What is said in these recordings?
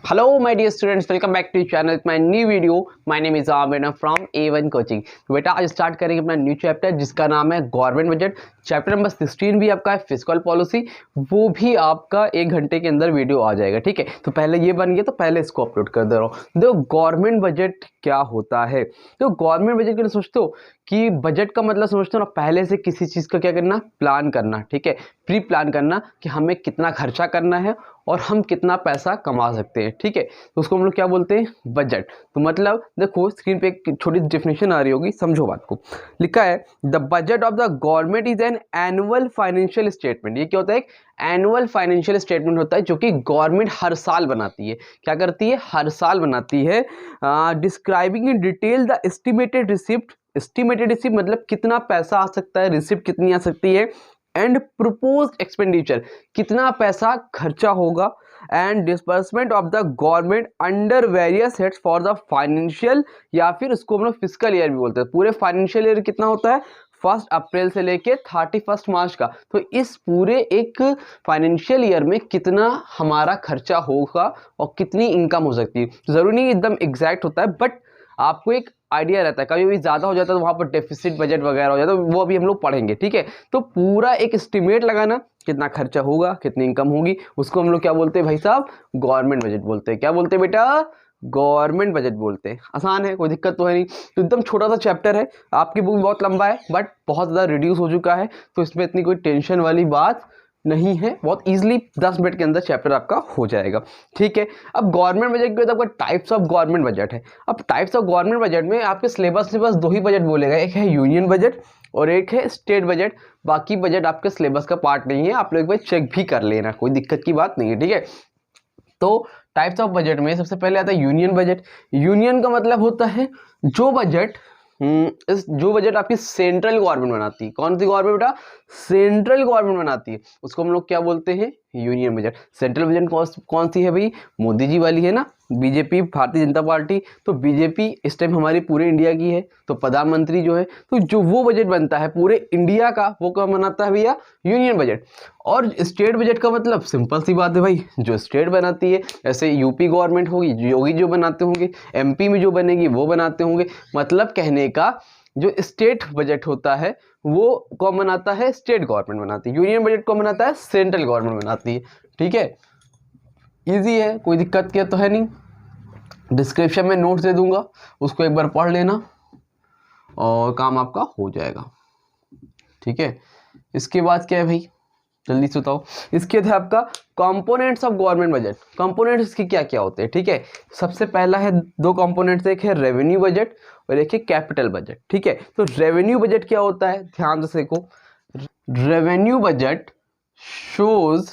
Hello my dear students, welcome back to channel with my new video. My name is Amir from A1 Coaching। तो बेटा आज start करेंगे अपना new chapter जिसका नाम है गवर्नमेंट बजट। चैप्टर नंबर 16 भी आपका है फिस्कल पॉलिसी, वो भी आपका 1 घंटे के अंदर वीडियो आ जाएगा। ठीक है, तो पहले ये बन गया तो पहले इसको अपलोड कर दे रहा हूँ। देखो गवर्नमेंट बजट क्या होता है। तो गवर्नमेंट बजट के लिए सोचते हो कि बजट का मतलब समझते हो ना, पहले से किसी चीज़ का क्या करना, प्लान करना। ठीक है, प्री प्लान करना कि हमें कितना खर्चा करना है और हम कितना पैसा कमा सकते हैं। ठीक है, तो उसको हम लोग क्या बोलते हैं, बजट। तो मतलब देखो स्क्रीन पे एक छोटी डेफिनेशन आ रही होगी, समझो बात को। लिखा है the budget of the government is an annual financial statement. ये क्या होता है, एक एनुअल फाइनेंशियल स्टेटमेंट होता है जो कि गवर्नमेंट हर साल बनाती है। क्या करती है, हर साल बनाती है। Describing in detail the estimated receipt. Estimated receipt मतलब कितना पैसा आ सकता है, रिसिप्ट कितनी आ सकती है, एंड प्रपोज्ड एक्सपेंडिचर कितना पैसा खर्चा होगा, and disbursement of the government under various heads for the financial, या फिर उसको हम लोग फिस्कल ईयर भी बोलते हैं। पूरे फाइनेंशियल ईयर कितना होता है, 1 अप्रैल से लेके 31 मार्च का। तो इस पूरे एक फाइनेंशियल ईयर में कितना हमारा खर्चा होगा और कितनी इनकम हो सकती है। तो जरूरी नहीं एकदम एग्जैक्ट होता है, बट आपको एक आइडिया रहता है। कभी भी ज़्यादा हो जाता है तो वहाँ पर डेफिसिट बजट वगैरह हो जाता है, तो वो अभी हम लोग पढ़ेंगे। ठीक है, तो पूरा एक एस्टिमेट लगाना कितना खर्चा होगा, कितनी इनकम होगी, उसको हम लोग क्या बोलते हैं भाई साहब, गवर्नमेंट बजट बोलते हैं। क्या बोलते हैं बेटा, गवर्नमेंट बजट बोलते हैं। आसान है, कोई दिक्कत तो है नहीं। तो एकदम छोटा सा चैप्टर है, आपकी बुक बहुत लंबा है बट बहुत ज़्यादा रिड्यूस हो चुका है, तो इसमें इतनी कोई टेंशन वाली बात नहीं है। बहुत इजीली 10 मिनट के अंदर चैप्टर आपका हो जाएगा। ठीक है, अब गवर्नमेंट बजट के बाद आपका टाइप्स ऑफ गवर्नमेंट बजट है। अब टाइप्स ऑफ गवर्नमेंट बजट में आपके सिलेबस से बस 2 ही बजट बोलेगा, एक है यूनियन बजट और एक है स्टेट बजट। बाकी बजट आपके सिलेबस का पार्ट नहीं है, आप लोग एक बार चेक भी कर लेना, कोई दिक्कत की बात नहीं है। ठीक है, तो टाइप्स ऑफ बजट में सबसे पहले आता है यूनियन बजट। यूनियन का मतलब होता है जो बजट जो बजट आपकी सेंट्रल गवर्नमेंट बनाती है। कौन सी गवर्नमेंट बेटा, सेंट्रल गवर्नमेंट बनाती है, उसको हम लोग क्या बोलते हैं, यूनियन बजट। सेंट्रल बजट कौन सी है भाई, मोदी जी वाली है ना, बीजेपी, भारतीय जनता पार्टी। तो बीजेपी इस टाइम हमारी पूरे इंडिया की है, तो प्रधानमंत्री जो है, तो जो वो बजट बनता है पूरे इंडिया का, वो कौन बनाता है भैया, यूनियन बजट। और स्टेट बजट का मतलब सिंपल सी बात है भाई, जो स्टेट बनाती है। ऐसे यूपी गवर्नमेंट होगी, योगी जो बनाते होंगे, एमपी में जो बनेगी वो बनाते होंगे। मतलब कहने का जो स्टेट बजट होता है वो कौन बनाता है, स्टेट गवर्नमेंट बनाती है। यूनियन बजट कौन बनाता है, सेंट्रल गवर्नमेंट बनाती है। ठीक है, इजी है, कोई दिक्कत की तो है नहीं। डिस्क्रिप्शन में नोट्स दे दूंगा, उसको एक बार पढ़ लेना और काम आपका हो जाएगा। ठीक है, इसके बाद क्या है भाई, जल्दी से बताओ। इसके बाद आपका components of government budget. Components इसके क्या क्या होते हैं। ठीक है, सबसे पहला है 2 कंपोनेंट्स, एक है रेवेन्यू बजट और एक है कैपिटल बजट। ठीक है, तो रेवेन्यू बजट क्या होता है, ध्यान से देखो। Revenue budget shows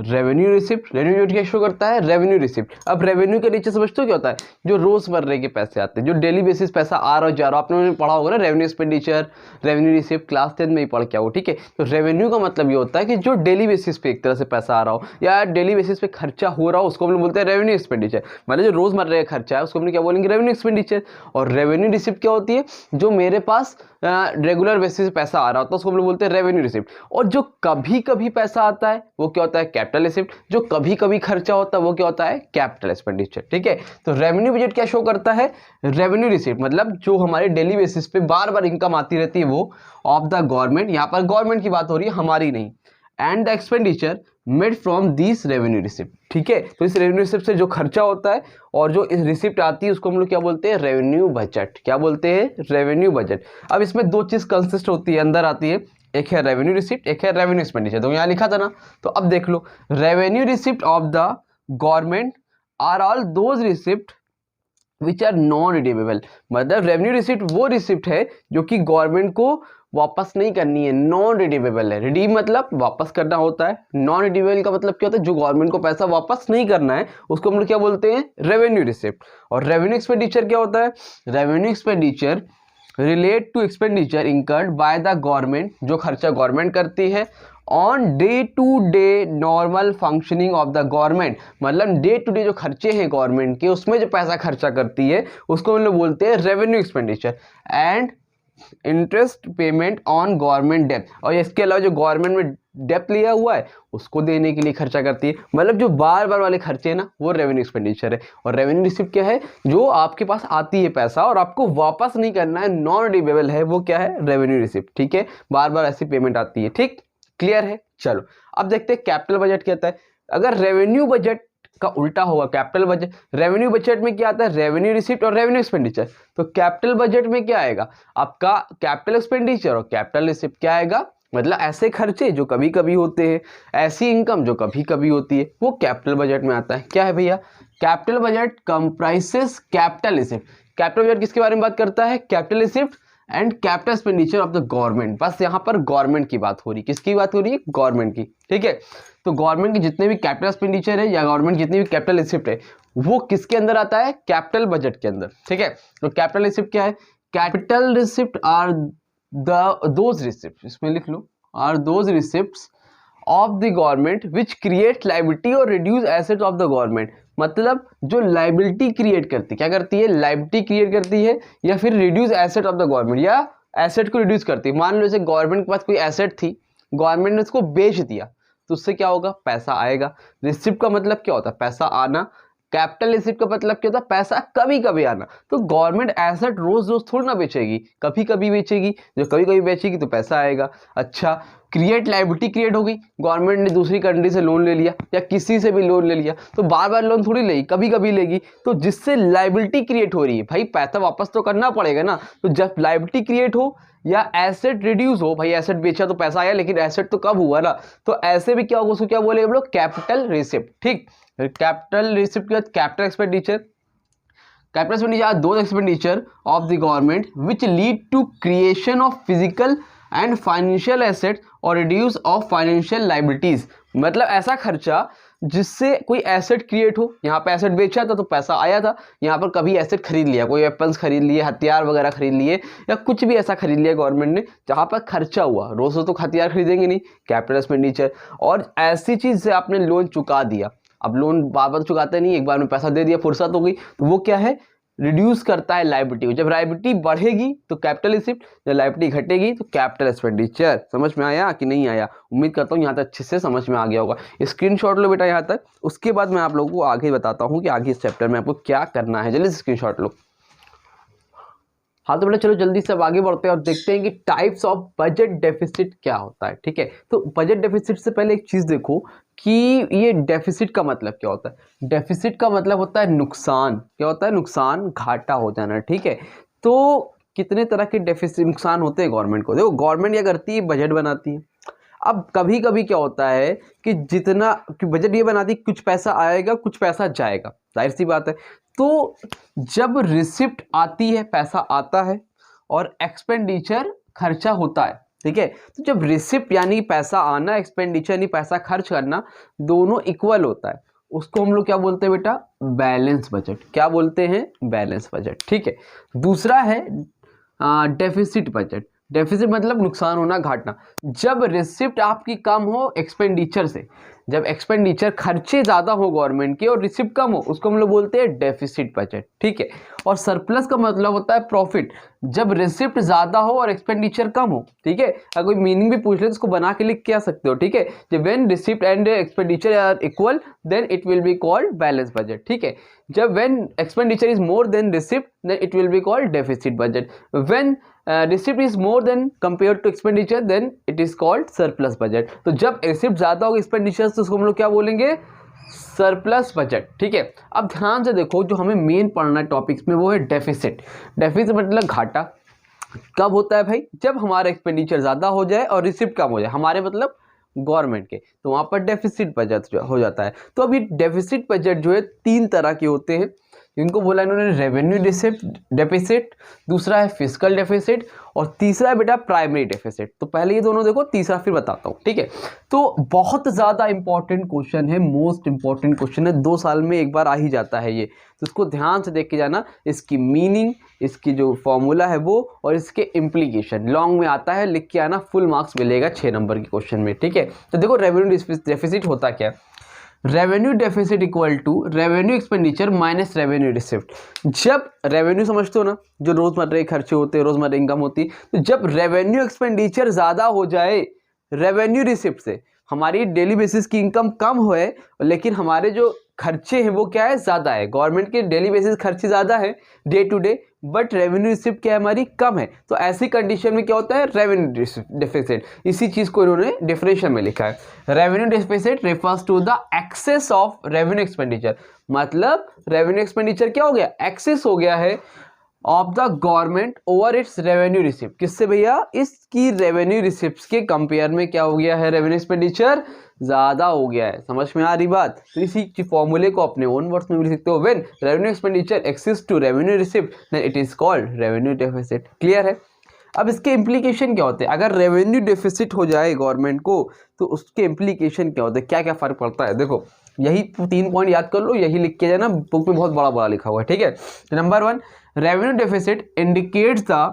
revenue receipt. Revenue क्या शो करता है, रेवेन्यू रिसिप्ट। अब रेवेन्यू के नीचे समझते हो क्या होता है, जो रोजमर्रे के पैसे आते हैं, जो डेली बेसिस पैसा आ रहा हो जा रहा हो। आपने पढ़ा होगा ना, revenue expenditure, revenue receipt, class 10 में ही पढ़ के आओ। ठीक है, तो रेवेन्यू का मतलब ये होता है कि जो डेली बेसिस पे एक तरह से पैसा आ रहा हो या डेली बेसिस पे खर्चा हो रहा हो, उसको हम लोग बोलते हैं रेवेन्यू एक्सपेंडिचर। मतलब जो रोजमर्रे का खर्चा है उसको हम क्या बोलेंगे, रेवेन्यू एक्सपेंडिचर। और रेवेन्यू रिसिप्ट क्या होती है, जो मेरे पास रेगुलर बेसिस पे पैसा आ रहा होता है उसको हम लोग बोलते हैं रेवेन्यू रिसिप्ट। और जो कभी कभी पैसा आता है वो क्या होता है, कैपिटल रिसिप्ट। जो कभी कभी खर्चा होता है वो क्या होता है, कैपिटल एक्सपेंडिचर। ठीक है, तो रेवेन्यू बजट क्या शो करता है, रेवेन्यू रिसिप्ट मतलब जो हमारे डेली बेसिस पे बार बार इनकम आती रहती है वो ऑफ द गवर्नमेंट। यहाँ पर गवर्नमेंट की बात हो रही है, हमारी नहीं। And the expenditure made from this revenue receipt. ठीक है, तो इस रेवेन्यू रिसिप्ट से जो खर्चा होता है और जो इस रिसिप्ट आती है उसको हम लोग क्या बोलते हैं, रेवेन्यू बजट। क्या बोलते हैं, रेवेन्यू बजट। अब इसमें 2 चीज कंसिस्ट होती है, अंदर आती है, एक है रेवेन्यू रिसिप्ट, एक है रेवेन्यू एक्सपेंडिचर। तो यहाँ लिखा था ना, तो अब देख लो, revenue receipt of the government are all those receipt which are non redeemable. मतलब रेवेन्यू रिसिप्ट वो रिसिप्ट है जो कि गवर्नमेंट को वापस नहीं करनी है, नॉन रिडीमेबल है। रिडीम मतलब वापस करना होता है, नॉन रिडीमेबल का मतलब क्या होता है, जो गवर्नमेंट को पैसा वापस नहीं करना है उसको हम लोग क्या बोलते हैं, रेवेन्यू रिसिप्ट। और रेवेन्यू एक्सपेंडिचर क्या होता है, revenue expenditure relate to expenditure incurred by the government, जो खर्चा गवर्नमेंट करती है on day to day normal functioning of the government. मतलब डे टू डे जो खर्चे हैं गवर्नमेंट के, उसमें जो पैसा खर्चा करती है उसको हम लोग बोलते हैं revenue expenditure. And interest payment on government डेब्ट, और इसके अलावा जो गवर्नमेंट में डेब्ट लिया हुआ है उसको देने के लिए खर्चा करती है। मतलब जो बार बार वाले खर्चे हैं ना वो रेवेन्यू एक्सपेंडिचर है। और रेवेन्यू रिसिप्ट क्या है, जो आपके पास आती है पैसा और आपको वापस नहीं करना है, नॉन रिडेबल है, वो क्या है, रेवेन्यू रिसिप्ट। ठीक है, बार बार ऐसी पेमेंट आती है। ठीक, क्लियर है। चलो अब देखते हैं कैपिटल बजट क्या होता है। अगर रेवेन्यू बजट का उल्टा होगा कैपिटल बजट, रेवेन्यू बजट में क्या आता है, रेवेन्यू रिसिप्ट और रेवेन्यू एक्सपेंडिचर। तो कैपिटल बजट में क्या आएगा आपका, कैपिटल एक्सपेंडिचर, और कैपिटल रिसिप्ट क्या आएगा, मतलब ऐसे खर्चे जो कभी कभी होते हैं, ऐसी इनकम जो कभी कभी होती है, वो कैपिटल बजट में आता है। क्या है भैया, capital budget comprises capital receipt. Capital budget किसके बारे में बात करता है, capital receipt and capital expenditure of the government. बस यहाँ पर गवर्नमेंट की बात हो रही, किसकी बात हो रही है, गवर्नमेंट की। ठीक है, तो गवर्नमेंट के जितने भी कैपिटल एक्सपेंडिचर है या गवर्नमेंट जितनी भी कैपिटल रिसिप्ट है वो किसके अंदर आता है, कैपिटल बजट के अंदर। ठीक है, तो कैपिटल रिसिप्ट क्या है, capital receipt are those receipt, इसमें लिख लो, are those receipts of the government which create liability और reduce assets of the government. मतलब जो लाइबिलिटी क्रिएट करती, क्या करती है, लाइबिलिटी क्रिएट करती है, या फिर reduce asset of the government, या एसेट को रिड्यूस करती है। मान लो जैसे गवर्नमेंट के पास कोई एसेट थी, गवर्नमेंट ने उसको बेच दिया, तो उससे क्या होगा, पैसा आएगा। रिसिप्ट का मतलब क्या होता है, पैसा आना। कैपिटल रिसिप्ट का मतलब क्या होता है, पैसा कभी कभी आना। तो गवर्नमेंट एसेट रोज रोज थोड़ी ना बेचेगी, कभी कभी बेचेगी, जो कभी कभी बेचेगी तो पैसा आएगा। अच्छा, क्रिएट लाइबिलिटी क्रिएट हो गई, गवर्नमेंट ने दूसरी कंट्री से लोन ले लिया या किसी से भी लोन ले लिया, तो बार बार लोन थोड़ी लेगी, कभी कभी लेगी, तो जिससे लाइबिलिटी क्रिएट हो रही है, भाई पैसा वापस तो करना पड़ेगा ना। तो जब लाइबिलिटी क्रिएट हो या एसेट रिड्यूस हो, भाई एसेट बेचा तो पैसा आया, लेकिन एसेट तो कब हुआ ना, तो ऐसे भी क्या होगा, उसको क्या बोले हम लोग, कैपिटल रिसिप्ट। ठीक, कैपिटल रिसिप्ट के बाद capital expenditure. Capital expenditure are those expenditure of the government which lead to creation of physical and financial assets और रिड्यूस ऑफ फाइनेंशियल लाइबिलिटीज। मतलब ऐसा खर्चा जिससे कोई एसेट क्रिएट हो, यहाँ पे एसेट बेचा था तो पैसा आया था, यहाँ पर कभी एसेट खरीद लिया, कोई वेपन्स खरीद लिए, हथियार वगैरह खरीद लिए, या कुछ भी ऐसा खरीद लिया गवर्नमेंट ने जहाँ पर खर्चा हुआ। रोज तो हथियार खरीदेंगे नहीं, कैपिटल एक्सपेंडिचर। और ऐसी चीज से आपने लोन चुका दिया, अब लोन बार बार चुकाते नहीं, एक बार में पैसा दे दिया, फुर्सत हो गई, तो वो क्या है, रिड्यूस करता है लाइबिलिटी को। जब लाइबिलिटी बढ़ेगी तो कैपिटल रिसिप्ट, जब लाइबिलिटी घटेगी तो कैपिटल एक्सपेंडिचर। समझ में आया कि नहीं आया, उम्मीद करता हूँ यहाँ तक अच्छे से समझ में आ गया होगा। स्क्रीनशॉट लो बेटा यहाँ तक, उसके बाद मैं आप लोगों को आगे बताता हूँ कि आगे इस चैप्टर में आपको क्या करना है। जल्दी से स्क्रीनशॉट लो। हाँ तो बेटा चलो जल्दी से अब आगे बढ़ते हैं और देखते हैं कि टाइप्स ऑफ बजट डेफिसिट क्या होता है। ठीक है, तो बजट डेफिसिट से पहले एक चीज देखो कि ये डेफिसिट का मतलब क्या होता है। डेफिसिट का मतलब होता है नुकसान। क्या होता है, नुकसान, घाटा हो जाना। ठीक है, तो कितने तरह के डेफिसिट नुकसान होते हैं गवर्नमेंट को। देखो गवर्नमेंट क्या करती है, बजट बनाती है। अब कभी कभी क्या होता है कि जितना कि बजट ये बनाती है, कुछ पैसा आएगा कुछ पैसा जाएगा, जाहिर सी बात है। तो जब रिसिप्ट आती है, पैसा आता है, और एक्सपेंडिचर खर्चा होता है। ठीक है, तो जब रिसिप्ट यानी पैसा आना, एक्सपेंडिचर यानी पैसा खर्च करना, दोनों इक्वल होता है, उसको हम लोग क्या बोलते हैं बेटा, बैलेंस बजट। क्या बोलते हैं, बैलेंस बजट। ठीक है, दूसरा है डेफिसिट बजट। डेफिसिट मतलब नुकसान होना, घाटना। जब रिसिप्ट आपकी कम हो एक्सपेंडिचर से, जब एक्सपेंडिचर खर्चे ज़्यादा हो गवर्नमेंट के और रिसिप्ट कम हो, उसको हम लोग बोलते हैं डेफिसिट बजट। ठीक है, और सरप्लस का मतलब होता है प्रॉफिट, जब रिसिप्ट ज़्यादा हो और एक्सपेंडिचर कम हो। ठीक है, अगर कोई मीनिंग भी पूछ ले तो उसको बना के लिख के आ सकते हो। ठीक है, जब when receipt and expenditure are equal then it will be called balance budget. ठीक है, जब when expenditure is more than receipt then it will be called deficit budget. When receipt is more than compare to expenditure then it is called surplus budget. तो जब receipt ज्यादा होगी expenditure तो उसको हम लोग क्या बोलेंगे, सरप्लस बजट। ठीक है, अब ध्यान से देखो जो हमें मेन पढ़ना है टॉपिक्स में वो है डेफिसिट। डेफिसिट मतलब घाटा। कब होता है भाई, जब हमारा एक्सपेंडिचर ज्यादा हो जाए और रिसिप्ट कम हो जाए, हमारे मतलब गवर्नमेंट के, तो वहां पर डेफिसिट बजट हो जाता है। तो अभी डेफिसिट बजट जो है 3 तरह के होते हैं, इनको बोला इन्होंने रेवेन्यू डेफिसिट, दूसरा है फिस्कल डेफिसिट, और तीसरा है बेटा प्राइमरी डेफिसिट। तो पहले ये दोनों देखो, तीसरा फिर बताता हूँ। ठीक है, तो बहुत ज़्यादा इंपॉर्टेंट क्वेश्चन है, मोस्ट इंपॉर्टेंट क्वेश्चन है, 2 साल में एक बार आ ही जाता है ये, तो इसको ध्यान से देख के जाना। इसकी मीनिंग, इसकी जो फॉर्मूला है वो, और इसके इम्प्लीकेशन लॉन्ग में आता है, लिख के आना, फुल मार्क्स मिलेगा 6 नंबर के क्वेश्चन में। ठीक है, तो देखो रेवेन्यू डेफिसिट होता क्या है। Revenue deficit equal to revenue expenditure minus revenue receipt. जब रेवेन्यू समझते हो ना, जो रोजमर्रा के खर्चे होते हैं, रोजमर्रा इनकम होती है, तो जब रेवेन्यू एक्सपेंडिचर ज्यादा हो जाए रेवेन्यू रिसिप्ट से, हमारी डेली बेसिस की इनकम कम होए लेकिन हमारे जो खर्चे हैं वो क्या है, ज्यादा है। गवर्नमेंट के डेली बेसिस खर्चे ज्यादा है day to day, but revenue receipt क्या है, हमारी कम है। तो ऐसी कंडीशन में क्या होता है, रेवेन्यू डेफिसिट। इसी चीज को इन्होंने डिफरेंशियल में लिखा है। Revenue deficit refers to the excess of revenue expenditure. मतलब रेवेन्यू एक्सपेंडिचर क्या हो गया, एक्सेस हो गया है of the government over its revenue receipt. किससे भैया, इसकी रेवेन्यू रिसिप्ट के कंपेयर में क्या हो गया है, रेवेन्यू एक्सपेंडिचर ज्यादा हो गया है। समझ में आ रही बात। तो इसी फॉर्मूले को अपने ओन वर्ड्स में भी लिख सकते हो, when revenue expenditure excess to revenue receipt then it is called revenue deficit. Clear है। अब इसके इम्प्लीकेशन क्या होते हैं, अगर रेवेन्यू डेफिसिट हो जाए गवर्नमेंट को तो उसके इम्प्लीकेशन क्या होते हैं, क्या क्या फर्क पड़ता है। देखो यही 3 पॉइंट याद कर लो, यही लिख के जाना, बुक में बहुत बड़ा बड़ा लिखा हुआ है, ठीक है। Number 1, revenue deficit indicates the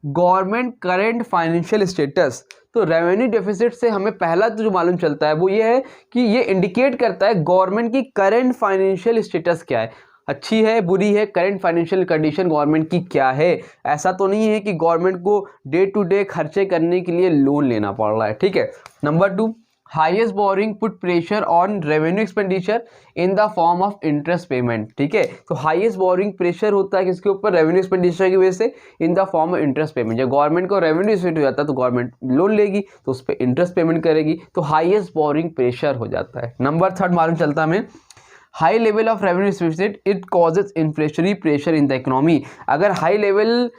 government current financial status. तो रेवेन्यू डेफिसिट से हमें पहला तो जो मालूम चलता है वो ये है कि ये इंडिकेट करता है गवर्नमेंट की करेंट फाइनेंशियल स्टेटस क्या है, अच्छी है बुरी है, करंट फाइनेंशियल कंडीशन गवर्नमेंट की क्या है। ऐसा तो नहीं है कि गवर्नमेंट को डे टू डे खर्चे करने के लिए लोन लेना पड़ रहा है, ठीक है। Number 2, highest boring put pressure on revenue expenditure in the form of interest payment, ठीक है। तो हाईएस्ट बोरिंग प्रेशर होता है किसके ऊपर, रेवेन्यू एक्सपेंडिचर की वजह से, in the form of interest payment. जब गवर्नमेंट को रेवेन्यू एक्सपेंड हो जाता है तो गवर्नमेंट लोन लेगी तो उस पर इंटरेस्ट पेमेंट करेगी, तो हाईएस्ट बोरिंग प्रेशर हो जाता है। नंबर 3 मालूम चलता है हमें, high level of revenue deficit it causes inflationary pressure in the economy. अगर हाई लेवल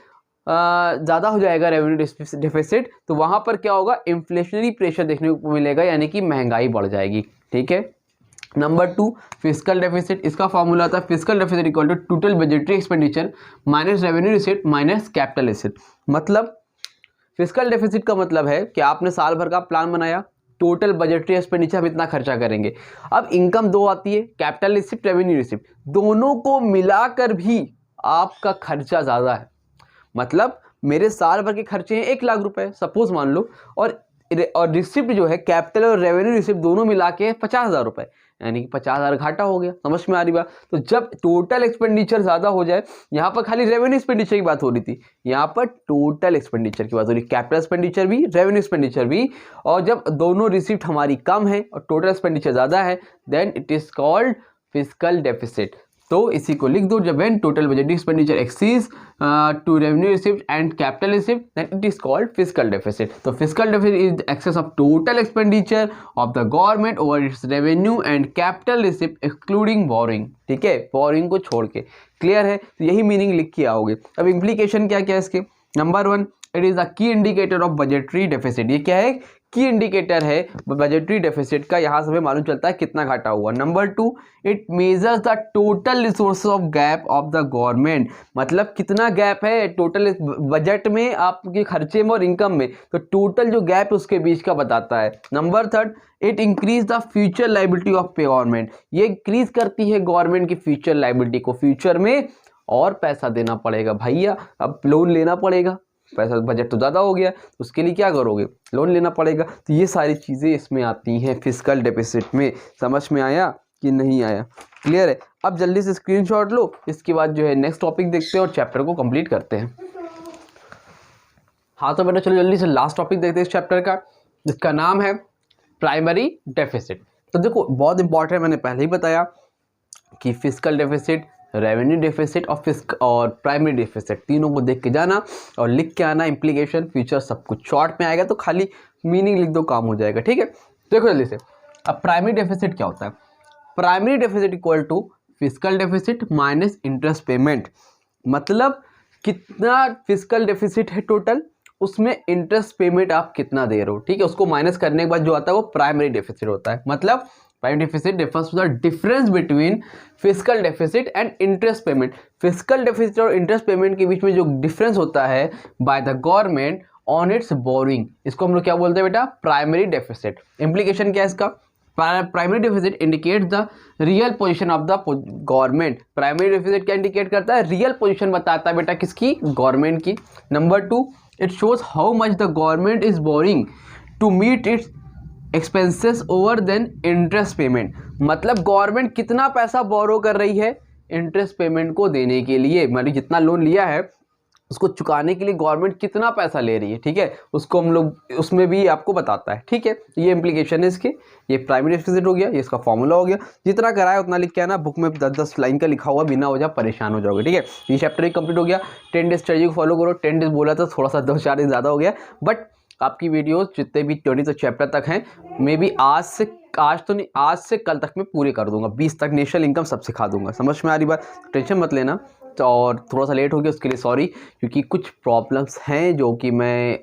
ज़्यादा हो जाएगा रेवेन्यू डेफिसिट तो वहाँ पर क्या होगा, इन्फ्लेशनरी प्रेशर देखने को मिलेगा, यानी कि महंगाई बढ़ जाएगी, ठीक है। Number 2, fiscal deficit. इसका फॉर्मूला आता है fiscal deficit equal to total budgetary expenditure minus revenue receipt minus capital asset. मतलब फिस्कल डेफिसिट का मतलब है कि आपने साल भर का प्लान बनाया, टोटल बजटरी एक्सपेंडिचर हम इतना खर्चा करेंगे। अब इनकम 2 आती है, कैपिटल रिसिप्ट रेवेन्यू रिसिप्ट, दोनों को मिलाकर भी आपका खर्चा ज़्यादा है। मतलब मेरे साल भर के खर्चे हैं 1 लाख रुपए सपोज मान लो, और रिसिप्ट जो है कैपिटल और रेवेन्यू रिसिप्ट दोनों मिला के 50,000 रुपए, यानी कि 50,000 घाटा हो गया। समझ में आ रही बात। तो जब टोटल एक्सपेंडिचर ज़्यादा हो जाए, यहाँ पर खाली रेवेन्यू एक्सपेंडिचर की बात हो रही थी, यहाँ पर टोटल एक्सपेंडिचर की बात हो रही, कैपिटल एक्सपेंडिचर भी रेवेन्यू एक्सपेंडिचर भी, और जब दोनों रिसिप्ट हमारी कम है और टोटल एक्सपेंडिचर ज़्यादा है then it is called fiscal deficit. तो इसी को लिख दो, जब when total budget expenditure exceeds to revenue receipt and capital receipt then it is called fiscal deficit. तो fiscal deficit is excess of total expenditure of the government over its revenue and capital receipt excluding borrowing, ठीक है, boring को छोड़ के। Clear है। तो यही meaning लिख के आओगे। अब इम्प्लीकेशन क्या क्या है इसके। Number 1, it is the key indicator of budgetary deficit. ये क्या है, की इंडिकेटर है बजटरी डेफिसिट का, यहां से हमें मालूम चलता है कितना घाटा हुआ। Number 2, it measures the total resources of gap of the government. मतलब कितना गैप है टोटल बजट में, आपके खर्चे में और इनकम में, तो टोटल जो गैप उसके बीच का बताता है। Number 3, it increase the future liability of government. ये इंक्रीज करती है गवर्नमेंट की फ्यूचर लाइबिलिटी को, फ्यूचर में और पैसा देना पड़ेगा भैया, अब लोन लेना पड़ेगा, पैसा बजट तो ज़्यादा हो गया, तो उसके लिए क्या करोगे, लोन लेना पड़ेगा। तो ये सारी चीज़ें इसमें आती हैं फिस्कल डेफिसिट में। समझ में आया कि नहीं आया, क्लियर है। अब जल्दी से स्क्रीनशॉट लो, इसके बाद जो है नेक्स्ट टॉपिक देखते हैं और चैप्टर को कंप्लीट करते हैं। हाँ तो बेटा चलो जल्दी से लास्ट टॉपिक देखते हैं इस चैप्टर का, जिसका नाम है प्राइमरी डेफिसिट। तो देखो बहुत इंपॉर्टेंट, मैंने पहले ही बताया कि फिस्कल डेफिसिट, रेवेन्यू डेफिसिट और प्राइमरी डेफिसिट तीनों को देख के जाना और लिख के आना, इम्प्लीकेशन फ्यूचर सब कुछ शॉर्ट में आएगा, तो खाली मीनिंग लिख दो काम हो जाएगा, ठीक है। देखो जल्दी से, अब प्राइमरी डेफिसिट क्या होता है। Primary deficit equal to fiscal deficit minus interest payment. मतलब कितना फिस्कल डेफिसिट है टोटल, उसमें इंटरेस्ट पेमेंट आप कितना दे रहे हो, ठीक है, उसको माइनस करने के बाद जो आता है वो प्राइमरी डेफिसिट होता है। मतलब primary deficit refers to the difference between fiscal deficit and interest payment। Fiscal deficit और इंटरेस्ट पेमेंट के बीच में जो डिफरेंस होता है bye the government on it's boring, इसको हम लोग क्या बोलते हैं बेटा, प्राइमरी डेफिसिट। इम्प्लीकेशन क्या है इसका, primary deficit indicate the real position of the government. Primary deficit क्या इंडिकेट करता है, रियल पोजीशन बताता है बेटा किसकी, गवर्नमेंट की। Number 2, it shows how much the government is borrowing to meet its expenses over then interest payment, मतलब government कितना पैसा बोरो कर रही है इंटरेस्ट पेमेंट को देने के लिए, मतलब जितना लोन लिया है उसको चुकाने के लिए गवर्नमेंट कितना पैसा ले रही है, ठीक है, उसको हम लोग उसमें भी आपको बताता है, ठीक है। ये इम्प्लीकेशन है इसके, ये प्राइमरी डेफिसिट हो गया, ये इसका फॉर्मूला हो गया, जितना कराया उतना लिख के आना, बुक में 10-10 लाइन का लिखा हुआ, बिना वजह परेशान हो जाओगे, ठीक है। ये चैप्टर ही कंप्लीट हो गया। 10 डेज स्ट्रेटजी को फॉलो करो। 10 डेज बोला था, थोड़ा सा 2-4 दिन ज़्यादा हो गया, बट आपकी वीडियोस जितने भी 20 चैप्टर तक हैं, मे बी आज से कल तक मैं पूरे कर दूंगा। 20 तक नेशनल इनकम सब सिखा दूंगा। समझ में आ रही बात? टेंशन मत लेना। और थोड़ा सा लेट हो गया उसके लिए सॉरी, क्योंकि कुछ प्रॉब्लम्स हैं जो कि मैं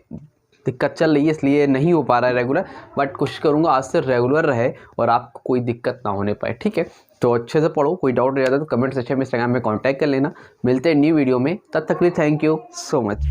दिक्कत चल रही है, इसलिए नहीं हो पा रहा है रेगुलर, बट कोशिश करूँगा आज से रेगुलर रहे और आपको कोई दिक्कत ना होने पाए, ठीक है। तो अच्छे से पढ़ो, कोई डाउट रह जाता है तो कमेंट सेक्शन में इंस्टाग्राम में कॉन्टैक्ट कर लेना। मिलते हैं न्यू वीडियो में, तब तक के लिए थैंक यू सो मच।